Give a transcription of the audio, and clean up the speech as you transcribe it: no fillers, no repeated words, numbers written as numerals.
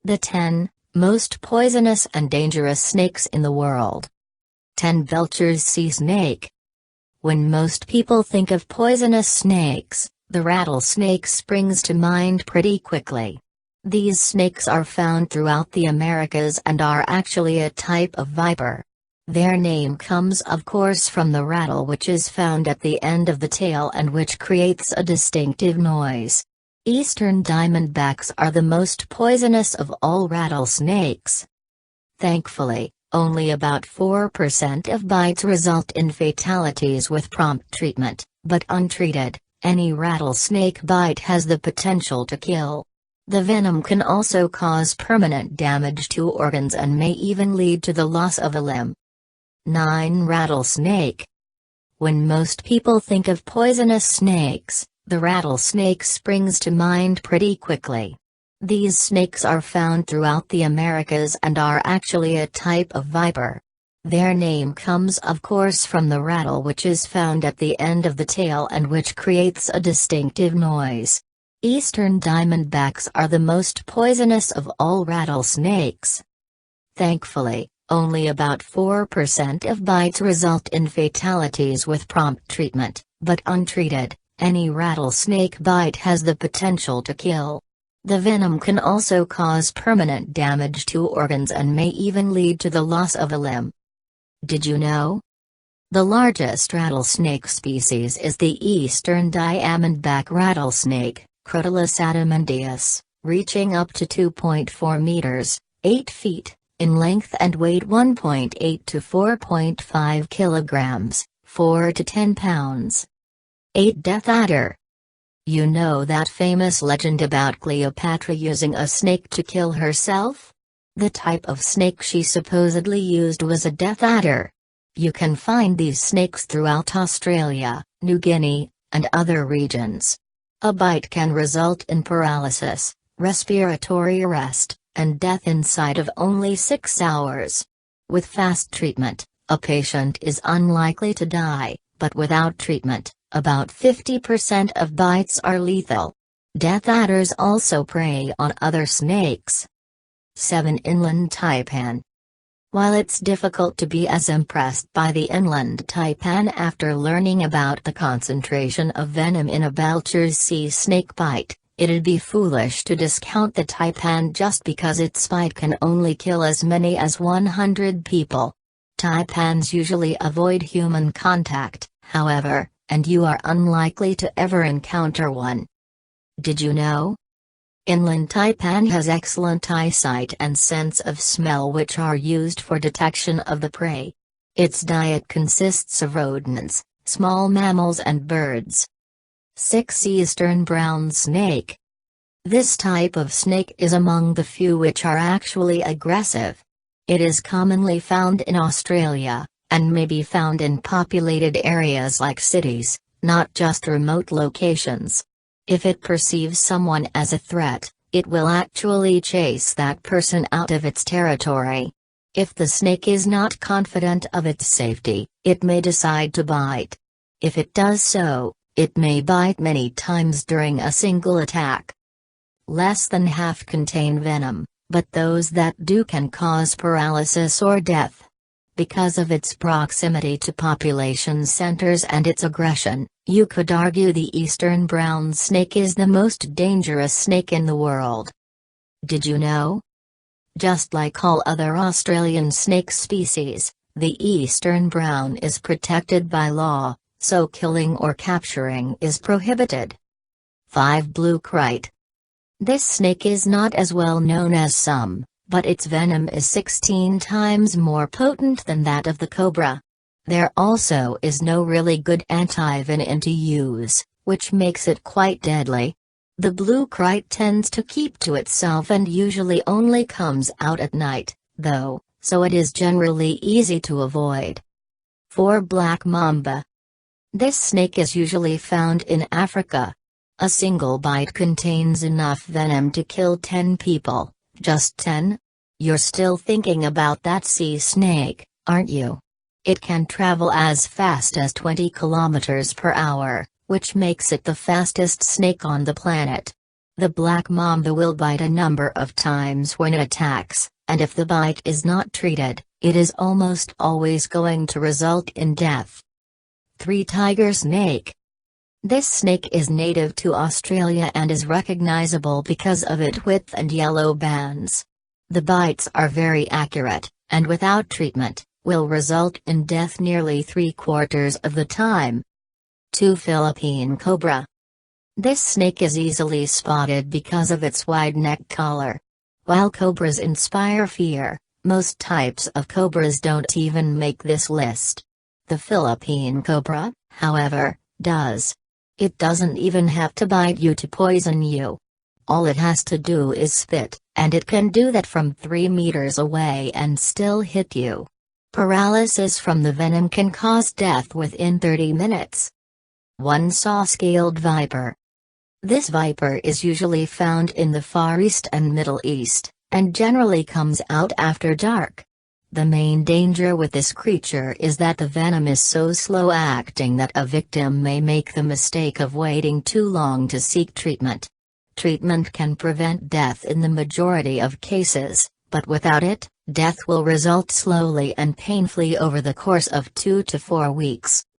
The 10 most poisonous and dangerous snakes in the world. 10 Belcher's sea snake. When most people think of poisonous snakes, the rattlesnake springs to mind pretty quickly. These snakes are found throughout the Americas and are actually a type of viper. Their name comes of course from the rattle, which is found at the end of the tail and which creates a distinctive noise. Eastern diamondbacks are the most poisonous of all rattlesnakes. Thankfully, only about 4% of bites result in fatalities with prompt treatment, but untreated, any rattlesnake bite has the potential to kill. The venom can also cause permanent damage to organs and may even lead to the loss of a limb. 9 Rattlesnake. When most people think of poisonous snakes, the rattlesnake springs to mind pretty quickly. These snakes are found throughout the Americas and are actually a type of viper. Their name comes of course from the rattle, which is found at the end of the tail and which creates a distinctive noise. Eastern diamondbacks are the most poisonous of all rattlesnakes. Thankfully, only about 4% of bites result in fatalities with prompt treatment, but untreated, any rattlesnake bite has the potential to kill. The venom can also cause permanent damage to organs and may even lead to the loss of a limb. Did you know? The largest rattlesnake species is the eastern diamondback rattlesnake, Crotalus adamantius, reaching up to 2.4 meters, 8 feet, in length and weight 1.8 to 4.5 kilograms, 4 to 10 pounds. 8 Death Adder. You know that famous legend about Cleopatra using a snake to kill herself? The type of snake she supposedly used was a death adder. You can find these snakes throughout Australia, New Guinea, and other regions. A bite can result in paralysis, respiratory arrest, and death inside of only 6 hours. With fast treatment, a patient is unlikely to die, but without treatment, about 50% of bites are lethal. Death adders also prey on other snakes. 7 Inland taipan. While it's difficult to be as impressed by the inland taipan after learning about the concentration of venom in a Belcher's sea snake bite, it'd be foolish to discount the taipan just because its bite can only kill as many as 100 people. Taipans usually avoid human contact, however, and you are unlikely to ever encounter one. Did you know? Inland taipan has excellent eyesight and sense of smell, which are used for detection of the prey. Its diet consists of rodents, small mammals and birds. 6 Eastern brown snake. This type of snake is among the few which are actually aggressive. It is commonly found in Australia, and may be found in populated areas like cities, not just remote locations. If it perceives someone as a threat, it will actually chase that person out of its territory. If the snake is not confident of its safety, it may decide to bite. If it does so, it may bite many times during a single attack. Less than half contain venom, but those that do can cause paralysis or death. Because of its proximity to population centers and its aggression, you could argue the eastern brown snake is the most dangerous snake in the world. Did you know? Just like all other Australian snake species, the eastern brown is protected by law, so killing or capturing is prohibited. 5 Blue Kite. This snake is not as well known as some, but its venom is 16 times more potent than that of the cobra. There also is no really good anti-venom to use, which makes it quite deadly. The blue kite tends to keep to itself and usually only comes out at night, though, so it is generally easy to avoid. 4 Black Mamba. This snake is usually found in Africa. A single bite contains enough venom to kill 10 people. Just 10? You're still thinking about that sea snake, aren't you? It can travel as fast as 20 kilometers per hour, which makes it the fastest snake on the planet. The black mamba will bite a number of times when it attacks, and if the bite is not treated, it is almost always going to result in death. 3. Tiger snake. This snake is native to Australia and is recognizable because of its width and yellow bands. The bites are very accurate, and without treatment, will result in death nearly 3/4 of the time. 2. Philippine cobra. This snake is easily spotted because of its wide neck collar. While cobras inspire fear, most types of cobras don't even make this list. The Philippine cobra, however, does. It doesn't even have to bite you to poison you. All it has to do is spit, and it can do that from 3 meters away and still hit you. Paralysis from the venom can cause death within 30 minutes. 1. Saw-scaled viper. This viper is usually found in the Far East and Middle East, and generally comes out after dark. The main danger with this creature is that the venom is so slow-acting that a victim may make the mistake of waiting too long to seek treatment. Treatment can prevent death in the majority of cases, but without it, death will result slowly and painfully over the course of 2 to 4 weeks.